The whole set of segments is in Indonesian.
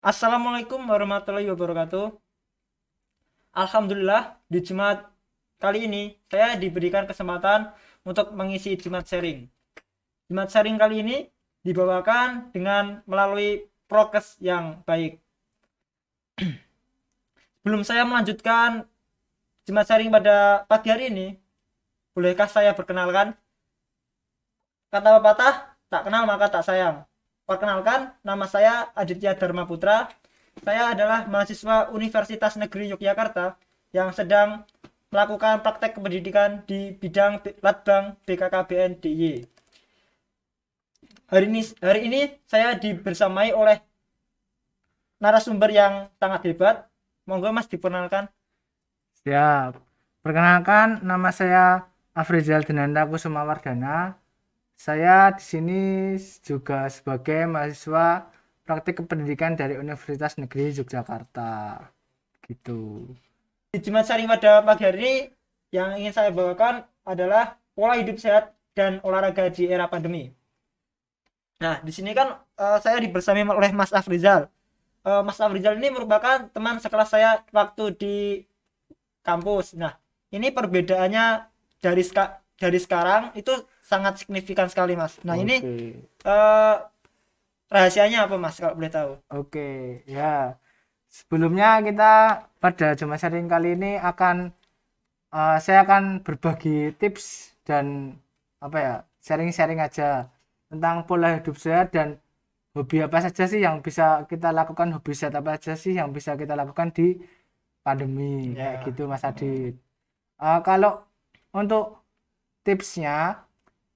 Assalamualaikum warahmatullahi wabarakatuh. Alhamdulillah, di Jumat kali ini saya diberikan kesempatan untuk mengisi Jumat sharing. Jumat sharing kali ini dibawakan dengan melalui prokes yang baik. Sebelum saya melanjutkan Jumat sharing pada pagi hari ini, bolehkah saya perkenalkan? Kata pepatah, tak kenal maka tak sayang. Perkenalkan, nama saya Aditya Dharma Putra. Saya adalah mahasiswa Universitas Negeri Yogyakarta yang sedang melakukan praktek pendidikan di bidang Latbang BKKBN DIY. Hari ini saya dibersamai oleh narasumber yang sangat hebat. Monggo Mas diperkenalkan. Siap. Perkenalkan, nama saya Afrizal Dinanda Kusuma Wardana. Saya di sini juga sebagai mahasiswa praktik kependidikan dari Universitas Negeri Yogyakarta. Gitu. Di Jumat sharing pada pagi hari ini yang ingin saya bawakan adalah pola hidup sehat dan olahraga di era pandemi. Nah, di sini kan saya dibersamai oleh Mas Afrizal. Mas Afrizal ini merupakan teman sekelas saya waktu di kampus. Nah, ini perbedaannya dari sekarang itu sangat signifikan sekali, Mas. Nah, ini Oke. eh, rahasianya apa, Mas, kalau boleh tahu? Oke, ya. Sebelumnya kita pada Jumat sharing kali ini saya akan berbagi tips dan apa ya, sharing-sharing aja tentang pola hidup sehat dan hobi apa saja sih yang bisa kita lakukan, hobi sehat apa saja sih yang bisa kita lakukan di pandemi kayak Ya. gitu Mas Adit. Kalau untuk tipsnya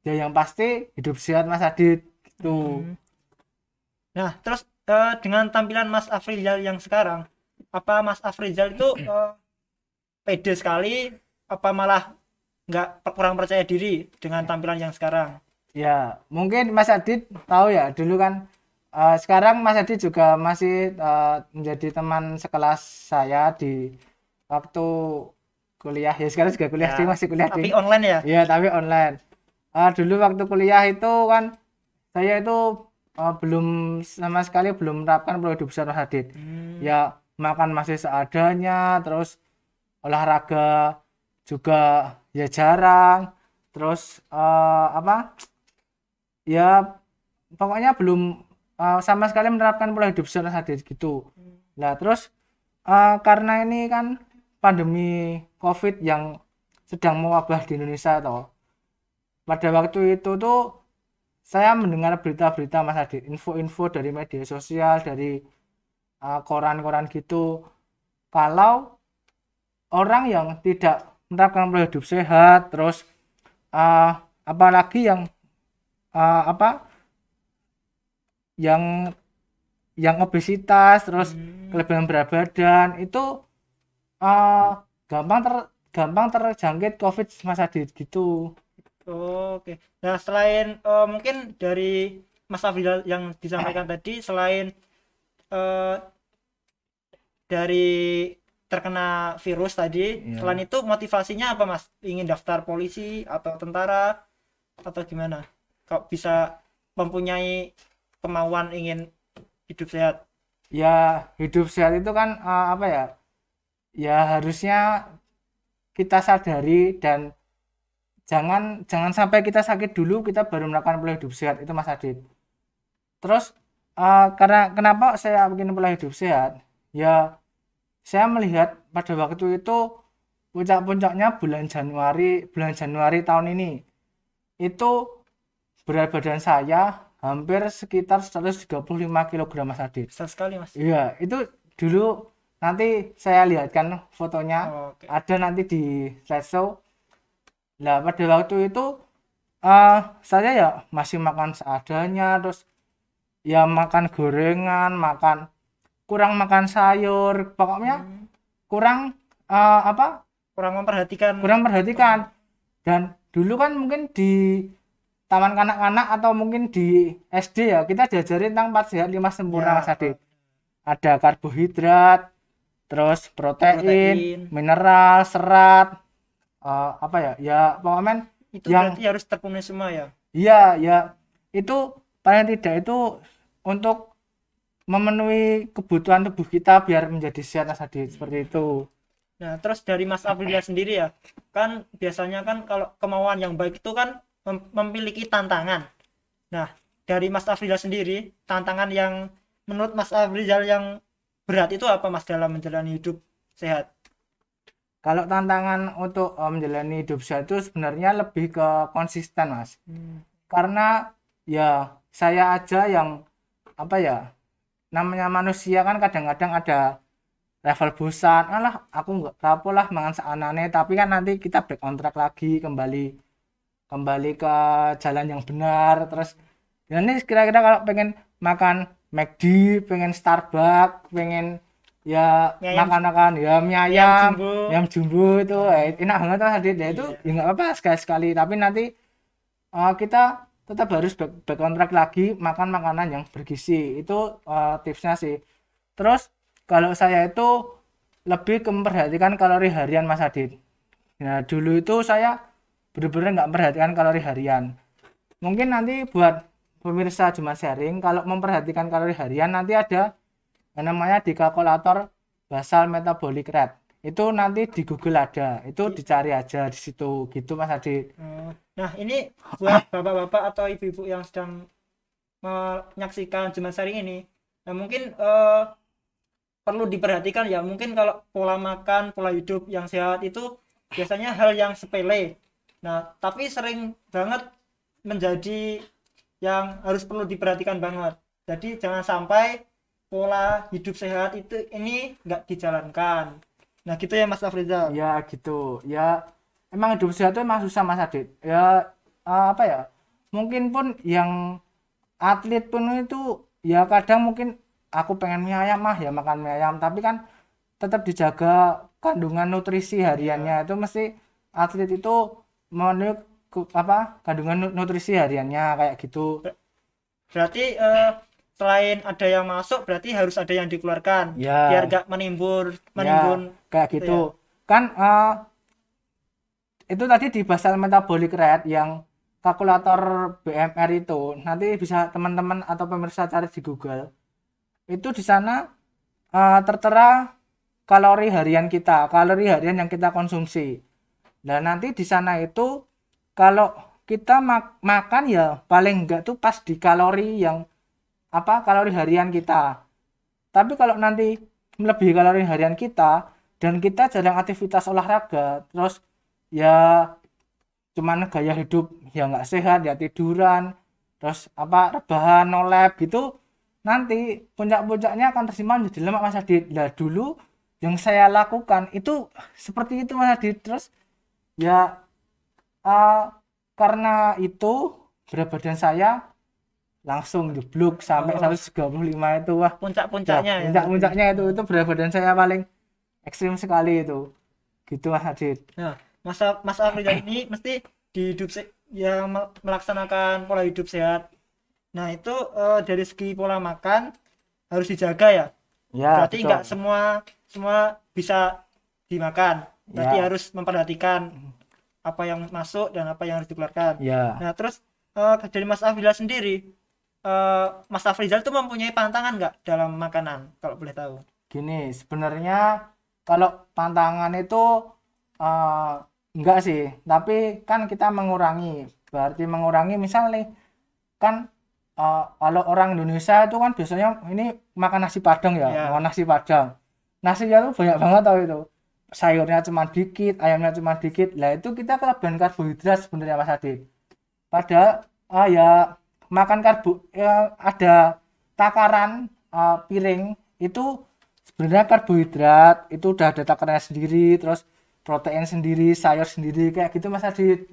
ya yang pasti hidup sehat Mas Adit gitu. Hmm. Nah, terus dengan tampilan Mas Afrizal yang sekarang, apa Mas Afrizal itu pede sekali, apa malah nggak kurang percaya diri dengan tampilan yang sekarang? Ya, mungkin Mas Adit tahu ya, dulu kan sekarang Mas Adit juga masih menjadi teman sekelas saya di waktu kuliah. Ya sekarang juga kuliah sih, Ya, masih kuliah tapi di. online ya. Ya, tapi online. Dulu waktu kuliah itu kan saya itu belum sama sekali belum menerapkan pola hidup sehat Mas Adit. Hmm. Ya, makan masih seadanya, terus olahraga juga ya jarang. Terus apa? Ya pokoknya belum sama sekali menerapkan pola hidup sehat hadir gitu. Nah terus karena ini kan pandemi COVID yang sedang mewabah di Indonesia toh. Pada waktu itu tuh saya mendengar berita-berita Mas Adit, info-info dari media sosial, dari koran-koran gitu. Kalau orang yang tidak menerapkan pola hidup sehat, terus uh, apalagi yang apa yang obesitas terus Hmm. kelebihan berat badan itu uh, gampang gampang terjangkit COVID Mas Adit gitu. Oke. Nah, selain mungkin dari Mas Afrizal yang disampaikan tadi, selain eh, dari terkena virus tadi, Ya, selain itu motivasinya apa, Mas? Ingin daftar polisi atau tentara atau gimana? Kok bisa mempunyai kemauan ingin hidup sehat? ya hidup sehat itu kan apa ya? Ya harusnya kita sadari dan jangan jangan sampai kita sakit dulu kita baru melakukan pola hidup sehat itu Mas Adit. Terus karena kenapa saya bikin pola hidup sehat? Ya saya melihat pada waktu itu puncak-puncaknya bulan Januari tahun ini itu berat badan saya hampir sekitar 135 kg Mas Adit. Besar sekali, Mas. Iya itu dulu, nanti saya lihatkan fotonya, Oke. ada nanti di slideshow. Nah pada waktu itu saya ya masih makan seadanya, terus ya makan gorengan, kurang makan sayur, pokoknya Hmm. kurang apa Kurang memperhatikan. kurang perhatikan. Dan dulu kan mungkin di taman kanak-kanak atau mungkin di SD ya kita diajarin tentang 4 sehat 5 sempurna Mas Ya, Adit. Ada karbohidrat, terus protein, protein. mineral, serat, apa ya ya pokoknya Itu yang berarti harus terpenuhi semua ya. iya ya itu paling tidak itu untuk memenuhi kebutuhan tubuh kita biar menjadi sehat Mas Adit, seperti itu. Nah, terus dari Mas Afrila sendiri ya, kan biasanya kan kalau kemauan yang baik itu kan memiliki tantangan. Nah, dari Mas Afrila sendiri, tantangan yang menurut Mas Afrila yang berat itu apa Mas dalam menjalani hidup sehat? Kalau tantangan untuk menjalani hidup sehat itu sebenarnya lebih ke konsisten Mas, karena ya saya aja yang apa ya, namanya manusia kan kadang-kadang ada level bosan, alah aku nggak apa lah mangan seanane, tapi kan nanti kita back on track lagi, kembali kembali ke jalan yang benar. Terus ya ini kira-kira kalau pengen makan McD, pengen Starbucks, pengen ya Mie ayam, makan-makan ya mie mie ayam ayam, jumbo. ayam jumbo itu enak banget Mas Adit. Ya itu Iya. ya nggak apa sekali-sekali, tapi nanti kita tetap harus back on track lagi, makan makanan yang bergizi. Itu tipsnya sih. Terus kalau saya itu lebih ke memperhatikan kalori harian Mas Adit. Nah dulu itu saya bener-bener nggak memperhatikan kalori harian. Mungkin nanti buat pemirsa cuma sharing, kalau memperhatikan kalori harian nanti ada yang namanya di kalkulator basal metabolic rate. Itu nanti di Google ada, itu dicari aja di situ gitu Mas Adit. Nah, ini buat bapak-bapak atau ibu-ibu yang sedang menyaksikan Jumat Sharing ini, nah mungkin perlu diperhatikan ya, mungkin kalau pola makan, pola hidup yang sehat itu biasanya hal yang sepele. Nah, tapi sering banget menjadi yang harus perlu diperhatikan banget. Jadi jangan sampai pola hidup sehat itu ini nggak dijalankan. Nah, gitu ya Mas Afrizal. Ya gitu. Ya emang hidup sehat itu emang susah Mas Adit. Ya apa ya? Mungkin pun yang atlet pun itu ya kadang mungkin aku pengen mie ayam mah ya makan mie ayam, tapi kan tetap dijaga kandungan nutrisi hariannya. Itu mesti atlet itu memenuhi apa kandungan nutrisi hariannya kayak gitu. Berarti selain ada yang masuk berarti harus ada yang dikeluarkan biar Ya gak menimbun ya menimbun kayak gitu gitu ya. kan. Itu tadi di basal metabolic rate yang kalkulator BMR itu nanti bisa teman-teman atau pemirsa cari di Google. Itu di sana tertera kalori harian kita, kalori harian yang kita konsumsi. Nah nanti di sana itu kalau kita makan ya paling enggak tuh pas di kalori yang apa kalori harian kita. Tapi kalau nanti melebihi kalori harian kita dan kita jarang aktivitas olahraga, terus ya cuman gaya hidup ya nggak sehat, ya tiduran, terus apa rebahan, no lab gitu, nanti puncak-puncaknya akan tersimpan jadi lemak Mas Adit. Nah dulu yang saya lakukan itu seperti itu Mas Adit. Terus ya eh, karena itu berat badan saya langsung jeblok sampai Oh, 135 itu. Wah ya puncak-puncaknya ya berarti. puncak-puncaknya itu berat badan saya paling ekstrim sekali itu gitu Mas Adit. Nah, Mas Afrizal ini mesti di hidup yang melaksanakan pola hidup sehat. Nah, itu dari segi pola makan harus dijaga ya. Ya Berarti nggak betul. semua semua bisa dimakan. Berarti Ya harus memperhatikan apa yang masuk dan apa yang harus dikeluarkan. ya Nah, terus dari Mas Afrizal sendiri, Mas Afrizal itu mempunyai pantangan nggak dalam makanan, kalau boleh tahu? gini sebenarnya kalau pantangan itu eh, enggak sih, tapi kan kita mengurangi, berarti mengurangi misal nih kan kalau orang Indonesia itu kan biasanya ini makan nasi padang ya, Ya, makan nasi padang, nasinya tuh banyak banget tau itu, sayurnya cuma dikit, ayamnya cuma dikit. Lah itu kita kelebihan karbohidrat sebenarnya Mas Adit. Padahal ya makan karbo ya, ada takaran piring itu sebenarnya karbohidrat itu udah ada takarannya sendiri, terus protein sendiri, sayur sendiri kayak gitu Mas Adit.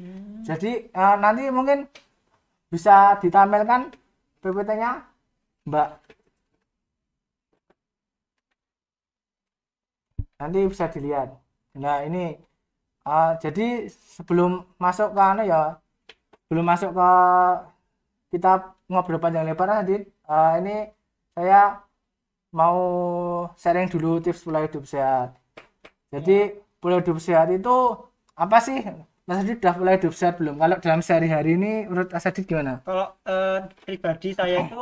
Jadi nanti mungkin bisa ditampilkan PPT-nya Mbak, nanti bisa dilihat. Nah ini jadi sebelum masuk ke anu ya, belum masuk ke kita ngobrol panjang lebar Adit, ini saya mau sharing dulu tips pola hidup sehat. Jadi pola hidup sehat itu apa sih? Mas Adit udah pola hidup sehat belum? Kalau dalam sehari-hari ini menurut Mas Adit gimana? kalau pribadi saya itu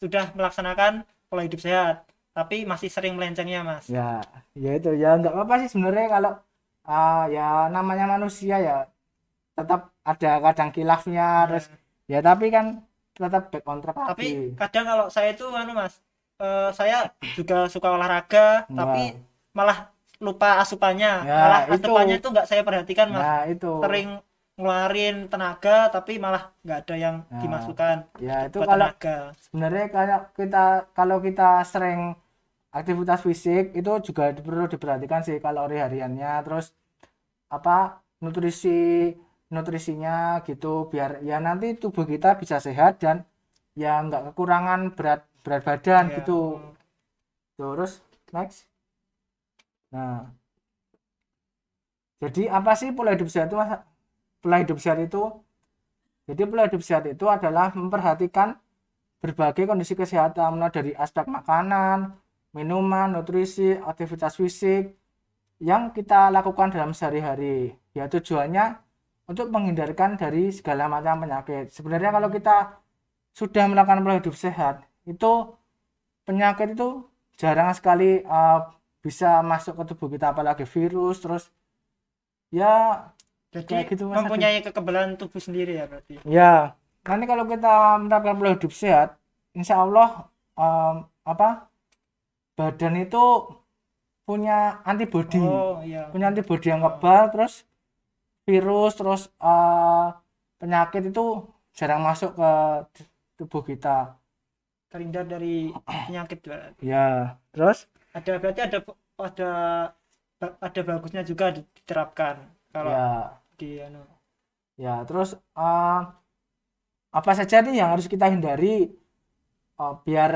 sudah melaksanakan pola hidup sehat, tapi masih sering melencengnya Mas. Ya, ya itu ya nggak apa-apa sih sebenarnya kalau ya namanya manusia ya tetap ada kadang kilafnya Ya. terus ya tapi kan tetap back on track Tapi lagi. kadang kalau saya itu Mas, saya juga suka olahraga, Nah, tapi malah lupa asupannya. ya Malah itu. asupannya itu nggak saya perhatikan Mas. Nah, itu. Sering ngeluarin tenaga, tapi malah nggak ada yang Nah, dimasukkan ya itu buat kalau tenaga. sebenarnya kalau kita sering aktivitas fisik itu juga perlu diperhatikan sih kalori hariannya terus apa nutrisinya gitu biar ya nanti tubuh kita bisa sehat dan ya nggak kekurangan berat berat badan Ya. gitu. Terus next. Nah, jadi apa sih pola hidup sehat itu? Pola hidup sehat itu jadi pola hidup sehat itu adalah memperhatikan berbagai kondisi kesehatan mulai dari aspek makanan, minuman, nutrisi, aktivitas fisik yang kita lakukan dalam sehari-hari. Ya tujuannya untuk menghindarkan dari segala macam penyakit. Sebenarnya kalau kita sudah melakukan pola hidup sehat, itu penyakit itu jarang sekali bisa masuk ke tubuh kita apalagi virus terus ya Jadi kayak gitu Mas Adi. mempunyai kekebalan tubuh sendiri ya berarti. Ya, nanti kalau kita menerapkan pola hidup sehat, insya Allah apa badan itu punya antibodi, Oh iya. punya antibodi yang kebal, terus virus, terus penyakit itu jarang masuk ke tubuh kita. Terhindar dari penyakit berarti. Ya, terus Berarti ada bagusnya juga diterapkan kalau ya, di anu. ya, terus apa saja nih yang harus kita hindari biar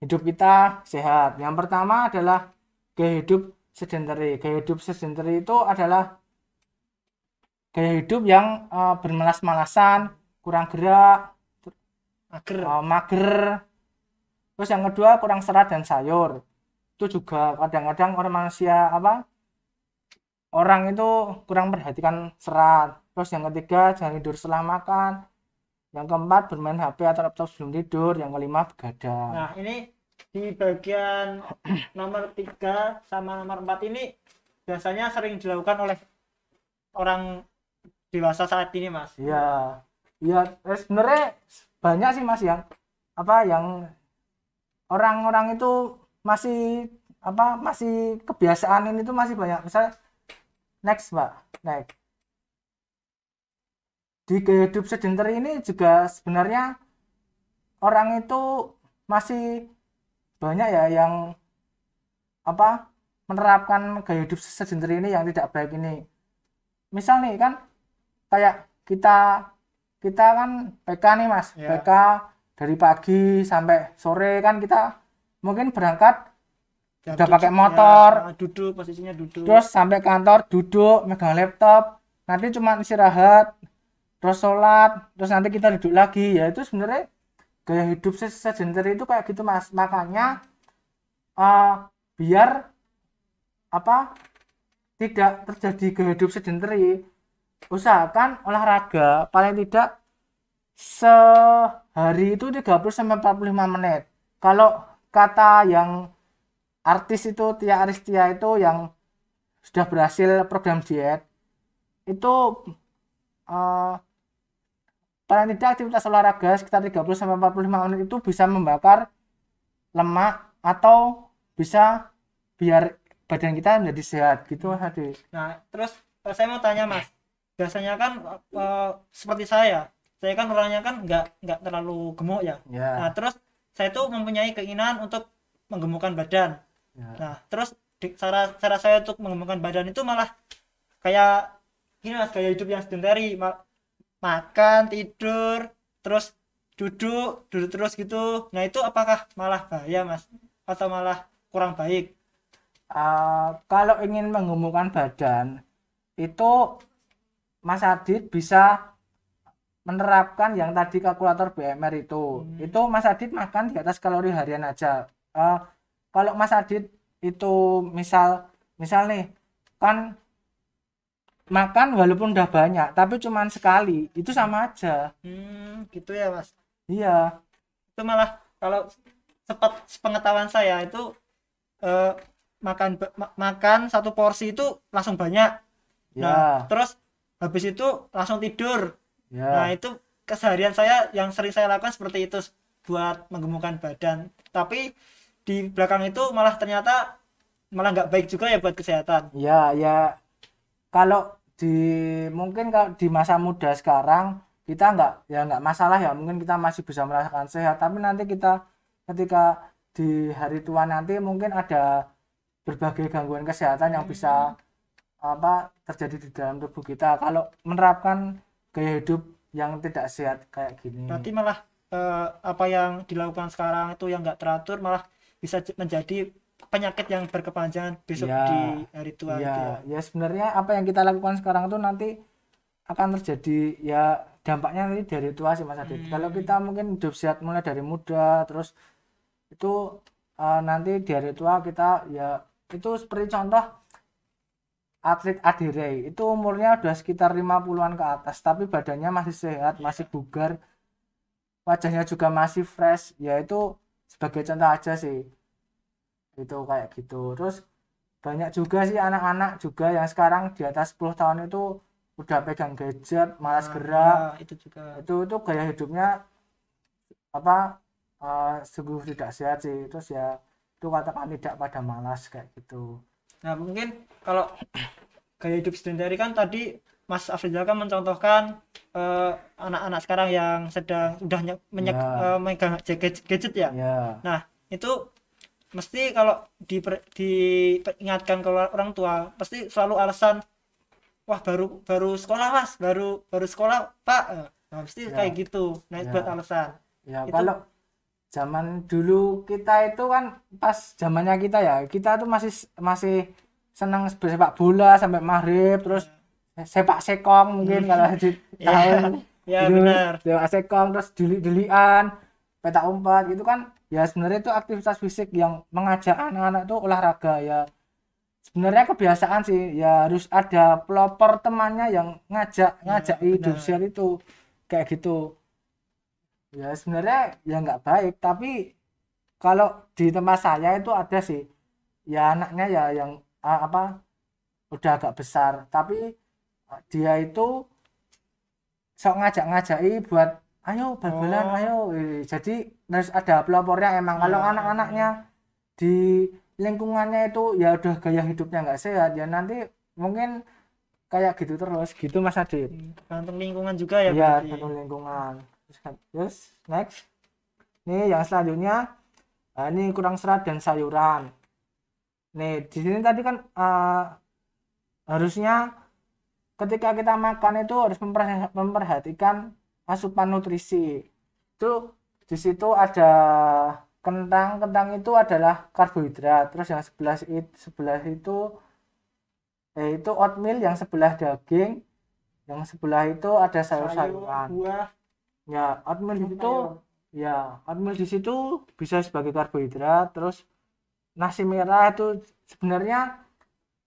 hidup kita sehat. Yang pertama adalah gaya hidup sedentary. Gaya hidup sedentary itu adalah gaya hidup yang bermalas-malasan, kurang gerak, Mager. mager. Terus yang kedua kurang serat dan sayur. Itu juga kadang-kadang orang itu kurang perhatikan serat. Terus yang ketiga jangan tidur setelah makan. Yang keempat bermain HP atau laptop sebelum tidur. Yang kelima begadang. Nah, ini di bagian nomor 3 sama nomor 4 ini biasanya sering dilakukan oleh orang dewasa saat ini, Mas. Iya, iya. Sebenarnya banyak sih Mas yang orang-orang itu masih kebiasaan ini tuh masih banyak. Misalnya next Mbak, next. Di gaya hidup sedentary ini juga sebenarnya orang itu masih banyak ya yang menerapkan gaya hidup sedentary ini yang tidak baik ini. Misal nih kan kayak kita kan PK nih Mas, Ya. PK dari pagi sampai sore kan kita mungkin berangkat Ya, udah pakai motor, duduk, posisinya duduk. terus sampai kantor duduk megang laptop, nanti cuma istirahat, terus sholat, terus nanti kita duduk lagi. Ya itu sebenarnya gaya hidup sedentary itu kayak gitu Mas. Makanya biar tidak terjadi gaya hidup sedentary, usahakan olahraga paling tidak sehari itu 30-45 menit. Kalau kata yang artis itu Tia Aristia itu yang sudah berhasil program diet itu paling tidak aktivitas olahraga sekitar 30-45 menit itu bisa membakar lemak atau bisa biar badan kita menjadi sehat gitu Mas Adi. Nah, terus saya mau tanya Mas, biasanya kan seperti saya kan orangnya kan nggak terlalu gemuk ya. Ya. Nah, terus saya tuh mempunyai keinginan untuk menggemukkan badan. Ya. Nah, terus cara saya untuk menggemukkan badan itu malah kayak gini Mas, gaya hidup yang sedentary, makan, tidur, terus duduk terus gitu. Nah, itu apakah malah bahaya Mas atau malah kurang baik? Kalau ingin menggemukkan badan itu Mas Adit bisa menerapkan yang tadi kalkulator BMR itu. Itu Mas Adit makan di atas kalori harian aja. Kalau Mas Adit itu misal nih kan makan walaupun udah banyak tapi cuman sekali itu sama aja. Gitu ya Mas. Iya. Itu malah kalau sepengetahuan saya itu eh, makan satu porsi itu langsung banyak. Nah, Ya, terus habis itu langsung tidur. Nah, ya, itu keseharian saya yang sering saya lakukan seperti itu buat menggemukkan badan. Tapi di belakang itu malah ternyata malah nggak baik juga ya buat kesehatan. ya, ya. Kalau di mungkin kalau di masa muda sekarang kita nggak masalah ya, mungkin kita masih bisa merasakan sehat, tapi nanti kita ketika di hari tua nanti mungkin ada berbagai gangguan kesehatan yang bisa terjadi di dalam tubuh kita kalau menerapkan gaya hidup yang tidak sehat kayak gini. Berarti malah apa yang dilakukan sekarang itu yang nggak teratur malah bisa menjadi penyakit yang berkepanjangan besok Ya, di hari tua ya, gitu ya. ya sebenarnya apa yang kita lakukan sekarang itu nanti akan terjadi ya dampaknya nanti dari tua sih Mas Adit. Kalau kita mungkin hidup sehat mulai dari muda terus itu nanti di hari tua kita ya itu seperti contoh atlet Adi Ray itu umurnya udah sekitar 50-an ke atas tapi badannya masih sehat, masih bugar, wajahnya juga masih fresh, ya itu sebagai contoh aja sih. Itu kayak gitu. Terus banyak juga sih anak-anak juga yang sekarang di atas 10 tahun itu udah pegang gadget, malas Nah, gerak. ya itu juga. Itu gaya hidupnya apa sungguh tidak sehat sih. Terus ya itu katakan tidak pada malas kayak gitu. Nah, mungkin kalau gaya hidup sedentari kan tadi Mas Afrizal kan mencontohkan eh, anak-anak sekarang yang sedang udah Ya, megang gadget ya. ya, Nah, itu mesti kalau diingatkan ke orang tua pasti selalu alasan, wah baru baru sekolah mas, baru sekolah pak. Nah, mesti kayak ya, gitu. Nah, itu buat ya, alasan ya. itu. Kalau zaman dulu kita itu kan pas zamannya kita ya, kita tuh masih masih senang sepak bola sampai maghrib, terus sepak sekong mungkin kalau di Ya, tahun ya itu benar. sepak sekong terus delik-delikan petak umpet gitu kan ya sebenarnya itu aktivitas fisik yang mengajak anak-anak itu olahraga ya sebenarnya kebiasaan sih ya harus ada pelopor temannya yang ngajak Ya ngajak hidup benar. sehat itu kayak gitu ya sebenarnya ya nggak baik tapi kalau di tempat saya itu ada sih ya anaknya ya yang udah agak besar tapi dia itu sok ngajak-ngajaki buat ayo bal-balan Oh, ayo. Jadi harus ada pelopornya emang kalau ya anak-anaknya di lingkungannya itu ya udah gaya hidupnya nggak sehat ya nanti mungkin kayak gitu terus gitu Mas Adit. tergantung lingkungan juga ya Iya berarti. satu lingkungan terus next nih yang selanjutnya ini kurang serat dan sayuran nih di sini tadi kan harusnya ketika kita makan itu harus memperhatikan asupan nutrisi itu di situ ada kentang itu adalah karbohidrat terus yang sebelah itu itu oatmeal yang sebelah daging yang sebelah itu ada Sayur, sayur-sayuran buah, ya oatmeal di sama situ sayur. ya oatmeal di situ bisa sebagai karbohidrat terus nasi merah itu sebenarnya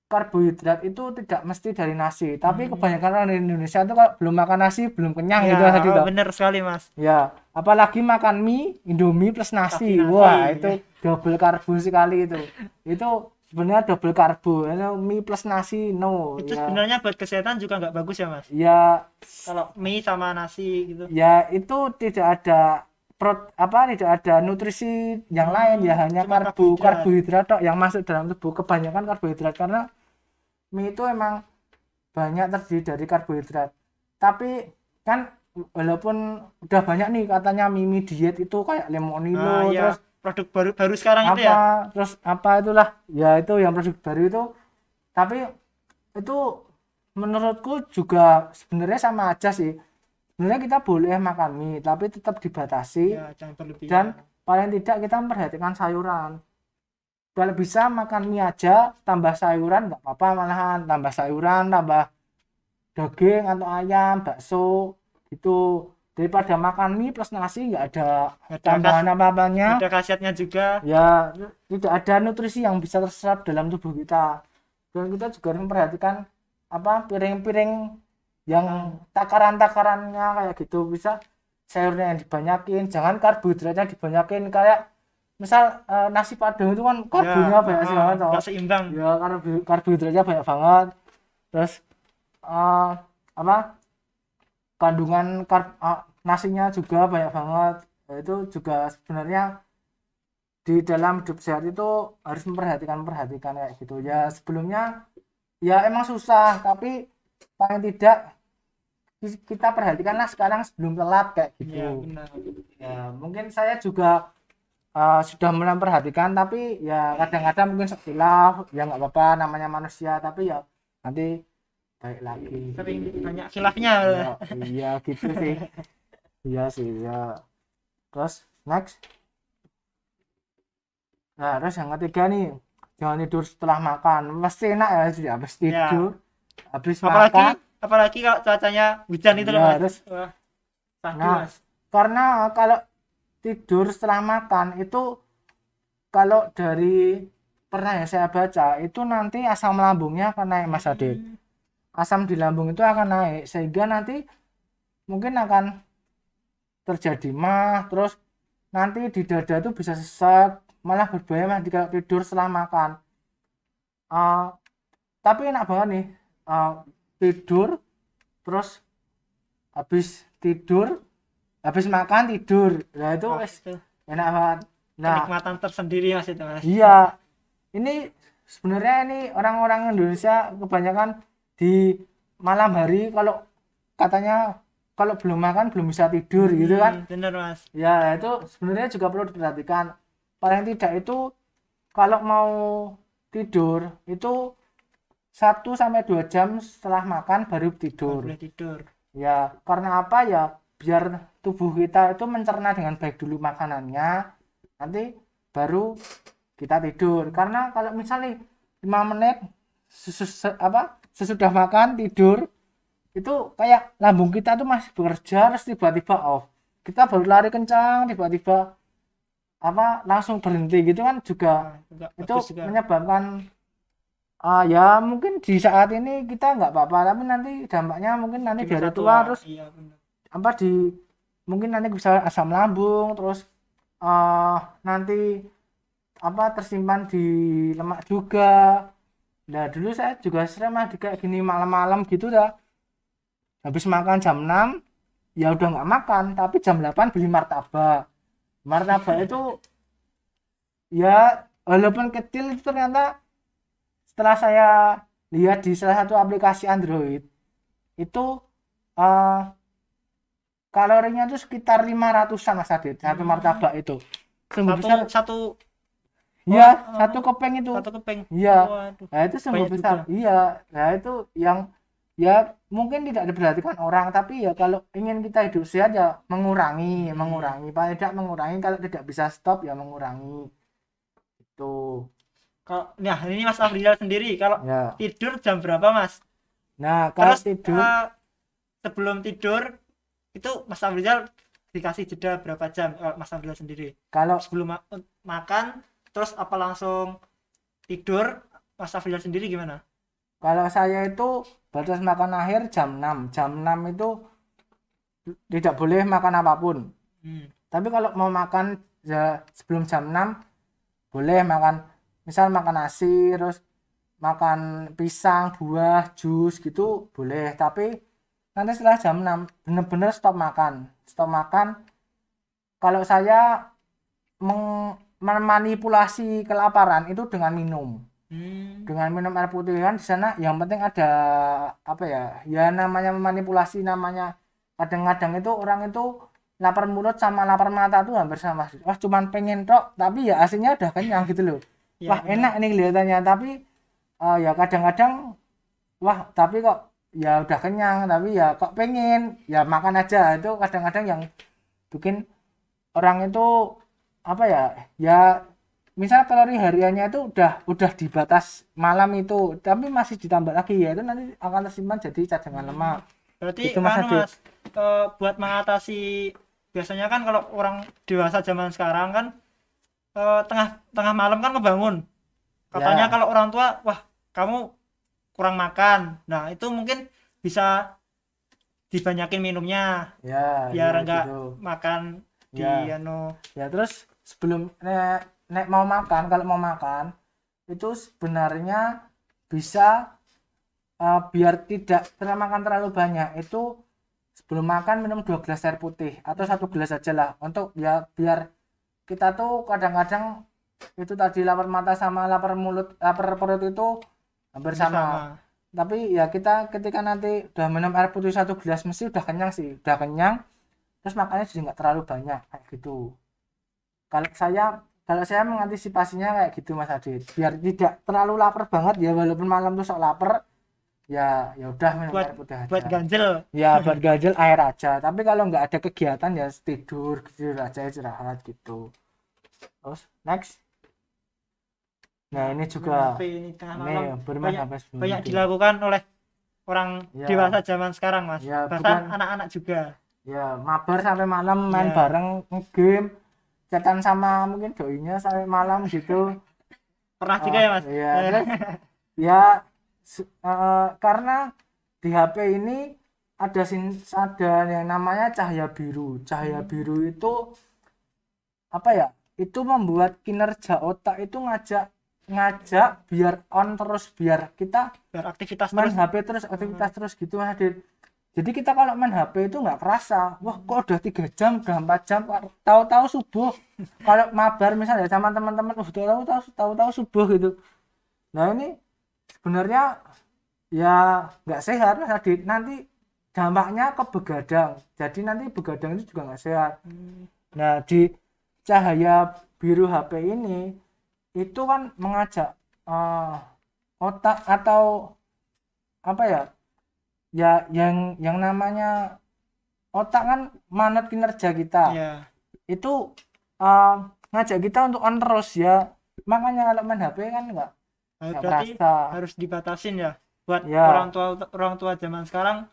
karbohidrat itu tidak mesti dari nasi tapi Hmm. kebanyakan orang di Indonesia itu kalau belum makan nasi belum kenyang Ya, gitu tadi toh benar sekali mas. ya apalagi makan mie Indomie plus nasi Kasih nasi wah itu ya. double karbo sekali itu sebenarnya double karbo itu mie plus nasi no Itu ya sebenarnya buat kesehatan juga nggak bagus ya mas, ya kalau mie sama nasi gitu. ya itu tidak ada tidak ada nutrisi yang lain ya hanya Cuma karbohidrat. karbohidrat tok yang masuk dalam tubuh kebanyakan karbohidrat karena mie itu emang banyak terdiri dari karbohidrat tapi kan walaupun udah banyak nih katanya mie diet itu kayak Ah lemonilo ya, terus produk baru baru sekarang itu apa ya. terus apa itulah ya itu yang produk baru itu tapi itu menurutku juga sebenarnya sama aja sih sebenarnya kita boleh makan mie tapi tetap dibatasi Ya jangan dan berlebihan. paling tidak kita memperhatikan sayuran kalau bisa makan mie aja tambah sayuran nggak apa-apa malahan tambah sayuran tambah daging atau ayam bakso gitu daripada makan mie plus nasi nggak ada Ada tambahan apa-apanya ada khasiatnya juga. ya tidak ada nutrisi yang bisa terserap dalam tubuh kita dan kita juga harus memperhatikan piring-piring yang takaran-takarannya kayak gitu bisa sayurnya yang dibanyakin jangan karbohidratnya dibanyakin kayak misal nasi padang itu kan karbonya banyak sih banget toh. nggak seimbang. Ya karbohidratnya banyak banget. Terus eh, apa kandungan nasinya juga banyak banget. Nah, itu juga sebenarnya di dalam hidup sehat itu harus memperhatikan kayak gitu ya. Sebelumnya ya emang susah, tapi paling tidak kita perhatikanlah sekarang sebelum telat kayak Iya gitu. benar. Ya mungkin saya juga sudah mulai memperhatikan, tapi ya kadang-kadang mungkin sekilas ya nggak apa-apa, namanya manusia, tapi ya nanti baik lagi. Sering banyak khilafnya. Ya, iya gitu sih. Iya sih ya. Terus next. Nah, terus yang ketiga nih, jangan tidur setelah makan. Pasti enak ya sih habis Ya. tidur, habis Apalagi makan. apalagi kalau cuacanya hujan itu loh Ya, Mas. terus Wah, sadu nah, Mas. karena kalau tidur setelah makan itu kalau dari pernah yang saya baca itu nanti asam lambungnya akan naik Mas Adit. Asam di lambung itu akan naik sehingga nanti mungkin akan terjadi mah, terus nanti di dada itu bisa sesak, malah berbahaya Mas kalau tidur setelah makan. Uh, tapi enak banget nih tidur terus habis makan tidur. Nah itu Wah, wes itu enak banget. Nah kenikmatan tersendiri Mas itu Mas. iya, ini sebenarnya ini orang-orang Indonesia kebanyakan di malam hari kalau katanya kalau belum makan belum bisa tidur gitu kan. Bener Mas. Ya itu sebenarnya juga perlu diperhatikan. Paling tidak itu kalau mau tidur itu 1 sampai 2 jam setelah makan baru Nggak tidur. boleh tidur. Ya karena apa ya, biar tubuh kita itu mencerna dengan baik dulu makanannya, nanti baru kita tidur. Karena kalau misalnya 5 menit sesudah makan tidur itu kayak lambung kita tuh masih bekerja, terus tiba-tiba off, kita baru lari kencang tiba-tiba langsung berhenti gitu kan juga Nggak itu bagus juga. menyebabkan ya mungkin di saat ini kita nggak apa-apa, tapi nanti dampaknya mungkin nanti Di di hari masa tua terus Iya bener. mungkin nanti bisa asam lambung, terus nanti tersimpan di lemak juga. Nah dulu saya juga sering mah kayak gini malam-malam gitu dah, habis makan jam 6 ya udah nggak makan, tapi jam 8 beli martabak itu ya walaupun kecil itu ternyata setelah saya lihat di salah satu aplikasi Android itu kalorinya itu sekitar 500-an Mas Adit, satu martabak itu sungguh besar. Satu Iya, satu keping itu. satu keping. Iya. Waduh. Nah, itu sungguh Banyak besar. juga. Iya. Nah, itu yang ya mungkin tidak diperhatikan orang, tapi ya kalau ingin kita hidup sehat ya mengurangi, paling tidak mengurangi, kalau tidak bisa stop ya mengurangi. Itu. Nah ini Mas Afrizal sendiri kalau Ya. tidur jam berapa Mas? Nah, kalau Terus tidur sebelum tidur itu Mas Afrizal dikasih jeda berapa jam Mas Afrizal sendiri? kalau Sebelum makan terus apa langsung tidur? Mas Afrizal sendiri gimana? kalau saya itu batas makan akhir jam 6. Jam 6 itu tidak boleh makan apapun. Tapi kalau mau makan ya sebelum jam 6 boleh makan, misal makan nasi, terus makan pisang, buah, jus gitu boleh. Tapi nanti setelah jam 6 bener-bener stop makan. Kalau saya memanipulasi kelaparan itu dengan minum. Dengan minum air putih kan di sana yang penting ada ya namanya memanipulasi, namanya kadang-kadang itu orang itu lapar mulut sama lapar mata tuh hampir sama. Wah cuman pengen tok tapi ya aslinya udah kenyang gitu loh. Ya, Wah enak ini kelihatannya, tapi ya kadang-kadang wah tapi kok ya udah kenyang tapi ya kok pengen ya makan aja. Itu kadang-kadang yang bikin orang itu ya misal kalori hariannya itu udah di batas malam itu tapi masih ditambah lagi, ya itu nanti akan tersimpan jadi cadangan lemak. Berarti Itu Mas Adit. Mas buat mengatasi, biasanya kan kalau orang dewasa zaman sekarang kan tengah malam kan kebangun. Katanya kalau orang tua, wah kamu kurang makan. Nah itu mungkin bisa dibanyakin minumnya Ya biar ya enggak gitu. makan di Ya. anu. Ya terus sebelum nek mau makan, kalau mau makan itu sebenarnya bisa biar tidak makan terlalu banyak itu sebelum makan minum 2 gelas air putih atau 1 gelas aja lah, untuk ya biar kita tuh kadang-kadang itu tadi lapar mata sama lapar perut itu hampir sama. Sama. Tapi ya kita ketika nanti udah minum air putih 1 gelas mesti udah kenyang sih, udah kenyang, terus makannya jadi nggak terlalu banyak kayak gitu. Kalau saya mengantisipasinya kayak gitu Mas Adit, biar tidak terlalu lapar banget ya, walaupun malam tuh sok lapar ya udah minum buat air putih buat aja. ganjel. Ya buat ganjel air aja, tapi kalau nggak ada kegiatan ya tidur aja, istirahat gitu. Terus next, nah ini juga HP ini tengah ini malam bermain banyak HP sebelum banyak tidur. dilakukan oleh orang Ya, dewasa zaman sekarang Mas, ya bahkan bukan anak-anak juga. ya mabar sampai malam main Ya, bareng game, chatan sama mungkin doinya sampai malam gitu. pernah juga ya Mas. Ya terus ya karena di HP ini ada yang namanya cahaya biru. Cahaya biru itu apa ya? Itu membuat kinerja otak itu ngajak biar on terus, biar kita Biar aktivitas main terus. HP terus, aktivitas terus gitu Mas Adit. Jadi kita kalau main HP itu nggak kerasa, wah kok udah 3 jam, udah 4 jam, tahu-tahu subuh. Kalau mabar misalnya sama teman-teman, tahu-tahu subuh gitu. Nah ini sebenarnya ya nggak sehat Mas Adit. Nanti dampaknya ke begadang. Jadi nanti begadang itu juga nggak sehat. Nah di cahaya biru HP ini itu kan mengajak otak atau apa ya? Ya yang namanya otak kan manut kinerja kita. Ya, Itu ngajak kita untuk on terus ya. Makanya kalau main HP kan nggak berarti kerasa. harus dibatasin ya. Buat Ya. orang tua zaman sekarang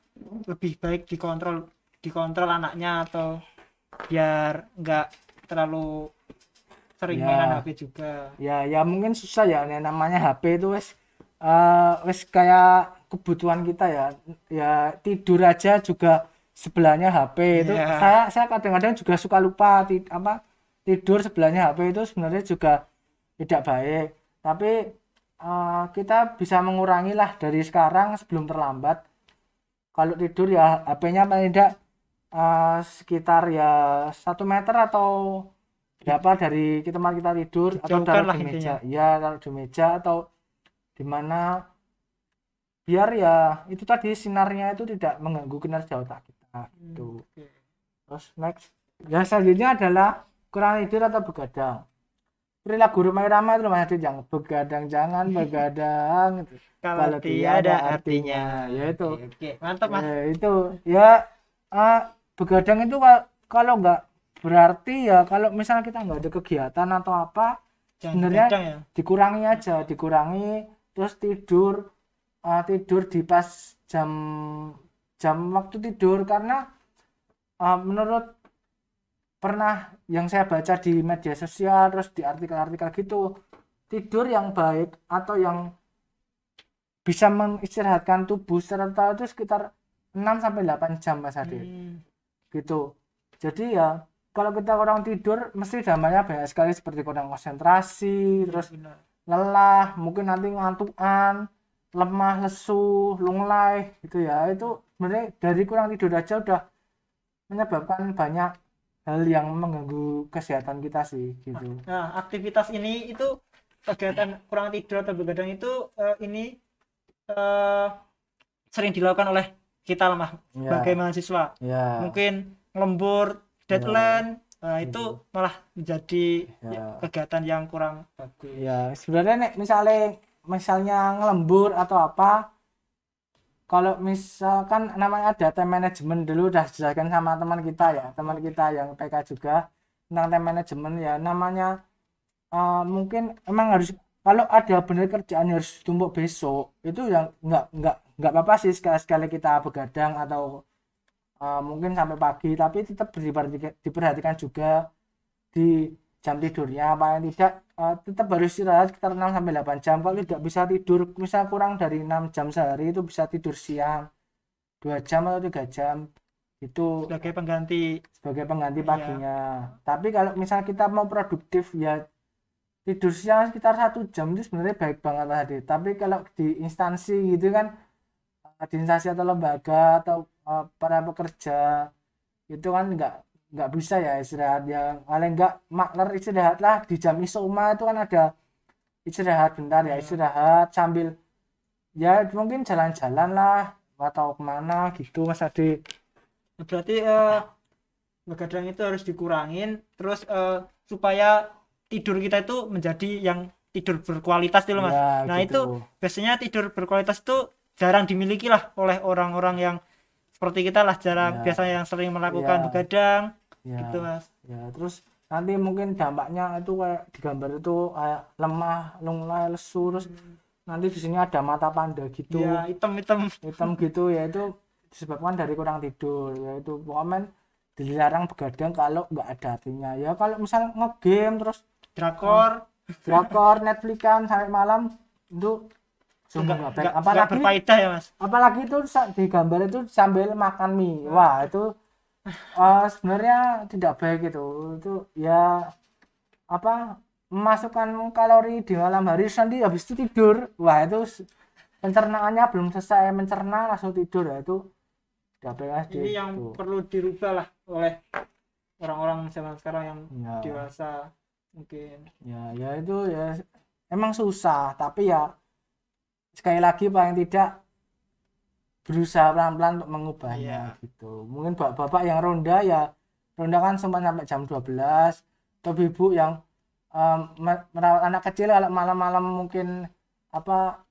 lebih baik dikontrol anaknya, atau biar nggak terlalu sering Ya. mainan HP juga. Ya mungkin susah ya, yang namanya HP itu wes kayak kebutuhan kita ya. Ya tidur aja juga sebelahnya HP itu. Ya. Saya kadang-kadang juga suka lupa tidur sebelahnya HP itu sebenarnya juga tidak baik. Tapi kita bisa mengurangi lah dari sekarang sebelum terlambat. Kalau tidur ya HP-nya paling tidak sekitar ya 1 meter atau berapa dari tempat kita tidur, atau Dijauhkan taruh lah di meja. intinya. Ya taruh di meja atau di mana, biar ya itu tadi sinarnya itu tidak mengganggu kinerja otak kita gitu. Oke. Terus next ya selanjutnya adalah kurang tidur atau begadang. Perilaku Rhoma Irama itu Mas Adit, yang begadang jangan begadang itu. Kalau tiada artinya. Yaitu Oke, mantap Mas. itu ya begadang itu kalau nggak berarti ya, kalau misalnya kita nggak ada kegiatan atau apa, Jangan sebenarnya begadang ya. dikurangi terus tidur di pas jam waktu tidur. Karena menurut pernah yang saya baca di media sosial terus di artikel-artikel gitu, tidur yang baik atau yang bisa mengistirahatkan tubuh secara total itu sekitar 6-8 jam Mas Adit gitu. Jadi ya kalau kita kurang tidur mesti dampaknya banyak sekali, seperti kurang konsentrasi, terus Benar. lelah, mungkin nanti ngantukan, lemah, lesu, lunglai gitu ya. Itu sebenarnya dari kurang tidur aja udah menyebabkan banyak hal yang mengganggu kesehatan kita sih gitu. Nah, aktivitas ini itu kegiatan kurang tidur atau begadang itu ini sering dilakukan oleh kita lah Mas, Ya. sebagai mahasiswa. Ya. Mungkin ngelembur, deadline, itu malah menjadi Ya. kegiatan yang kurang bagus. Ya sebenarnya nek misalnya ngelembur atau apa, kalau misalkan namanya ada time management, dulu udah dijelaskan sama teman kita yang PK juga tentang time management ya. Namanya mungkin emang harus, kalau ada benar kerjaan yang harus ditumpuk besok itu yang nggak apa-apa sih, sekali kita begadang atau mungkin sampai pagi, tapi tetap diperhatikan juga di jam tidurnya. Paling tidak tetap harus istirahat sekitar 6-8 jam. Kalau tidak bisa tidur, misal kurang dari 6 jam sehari, itu bisa tidur siang 2 jam atau 3 jam Itu sebagai pengganti. sebagai pengganti Iya. paginya. Tapi kalau misal kita mau produktif ya tidur siang sekitar 1 jam itu sebenarnya baik banget tadi. Tapi kalau di instansi gitu kan, di instansi atau lembaga atau para pekerja itu kan nggak bisa ya istirahat, ya paling nggak makler istirahat lah di jam isoma itu kan ada istirahat bentar ya, Iya. istirahat sambil ya mungkin jalan-jalan lah atau kemana gitu Mas Adi. Berarti begadang itu harus dikurangin terus supaya tidur kita itu menjadi yang tidur berkualitas dulu Mas. Ya Nah, gitu. itu biasanya tidur berkualitas itu jarang dimiliki lah oleh orang-orang yang seperti kita lah, jarang, Ya, biasanya yang sering melakukan ya, begadang ya, gitu Mas. ya. Terus nanti mungkin dampaknya itu kayak di gambar itu kayak lemah, lunglai, lesu, terus nanti di sini ada mata panda gitu, Ya, hitam-hitam. hitam gitu, ya itu disebabkan dari kurang tidur. Yaitu pokoknya dilarang begadang kalau nggak ada artinya. Ya kalau misal ngegame terus Drakor drakor Netflixan sampai malam itu sungguh nggak baik. nggak berfaedah ya Mas. Apalagi itu di gambar itu sambil makan mie. Wah itu sebenarnya tidak baik itu ya apa memasukkan kalori di malam hari nanti habis itu tidur. Wah itu pencernaannya belum selesai mencerna langsung tidur, ya itu tidak baik. Ini yang gitu. perlu dirubah lah oleh orang-orang zaman sekarang yang Ya. dewasa mungkin. Ya itu ya emang susah, tapi ya sekali lagi paling tidak berusaha pelan-pelan untuk mengubahnya gitu. Mungkin bapak-bapak yang ronda ya ronda kan sempat sampai jam 12, atau ibu yang merawat anak kecil kalau malam-malam mungkin apa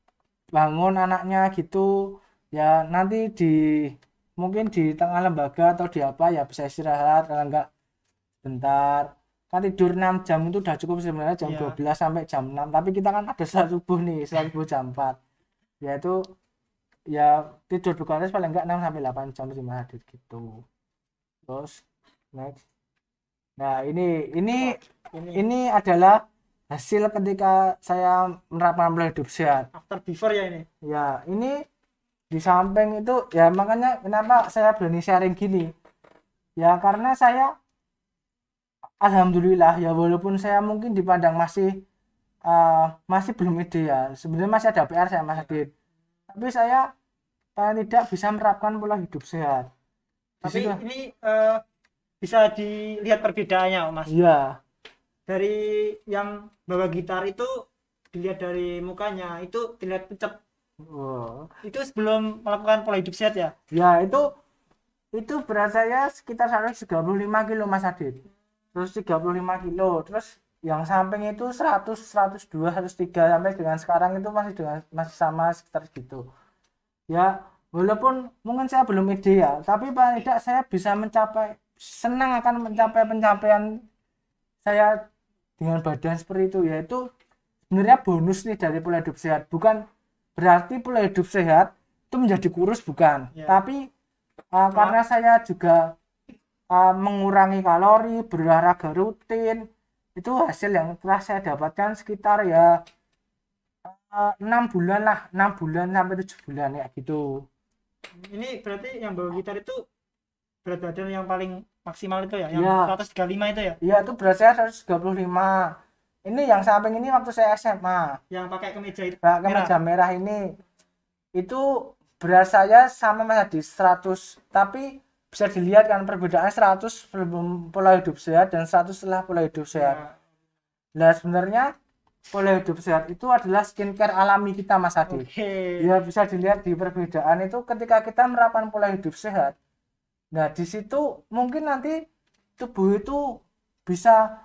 bangun anaknya gitu ya nanti mungkin di tengah lembaga atau di apa ya bisa istirahat kalau enggak bentar. Kan tidur 6 jam itu udah cukup sebenarnya, jam 12 sampai jam 6, tapi kita kan ada sholat subuh nih, sholat subuh jam 4, yaitu ya tidur berkualitas paling enggak 6 sampai 8 jam sih Mas Adit gitu. Terus next, nah ini adalah hasil ketika saya menerapkan pola hidup sehat After before ya ini. ya. Ini di samping itu ya makanya kenapa saya berani sharing gini ya, karena saya alhamdulillah ya walaupun saya mungkin dipandang masih belum ideal, sebenarnya masih ada PR saya Mas Adit, tapi saya paling tidak bisa menerapkan pola hidup sehat. Tapi ini bisa dilihat perbedaannya Mas. Iya. Dari yang bawa gitar itu dilihat dari mukanya itu dilihat pucat. Oh. Itu sebelum melakukan pola hidup sehat ya? Ya itu berat saya sekitar 135 kilo Mas Adit. Terus 35 kilo. Terus yang samping itu 100, 102, 103 sampai dengan sekarang itu masih sama sekitar gitu. Ya, walaupun mungkin saya belum ideal, tapi paling tidak saya bisa senang akan mencapai pencapaian saya dengan badan seperti itu, yaitu sebenarnya bonus nih dari pola hidup sehat. Bukan berarti pola hidup sehat itu menjadi kurus, bukan, tapi karena saya juga mengurangi kalori, berolahraga rutin, itu hasil yang telah saya dapatkan sekitar ya 6 bulan lah, 6 bulan sampai 7 bulan ya gitu. Ini berarti yang bawa gitar itu berat badan yang paling maksimal itu ya, yang Ya. 135 itu ya? Iya itu berat saya 135. Ini yang samping ini waktu saya SMA. Yang pakai kemeja itu. Kemeja merah ini. Itu berat saya sama Mas Adi 100, tapi bisa dilihat kan perbedaan 100 sebelum pola hidup sehat dan 100 setelah pola hidup sehat. Nah sebenarnya pola hidup sehat itu adalah skincare alami kita Mas Adi. Ya bisa dilihat di perbedaan itu ketika kita menerapkan pola hidup sehat. Nah di situ mungkin nanti tubuh itu bisa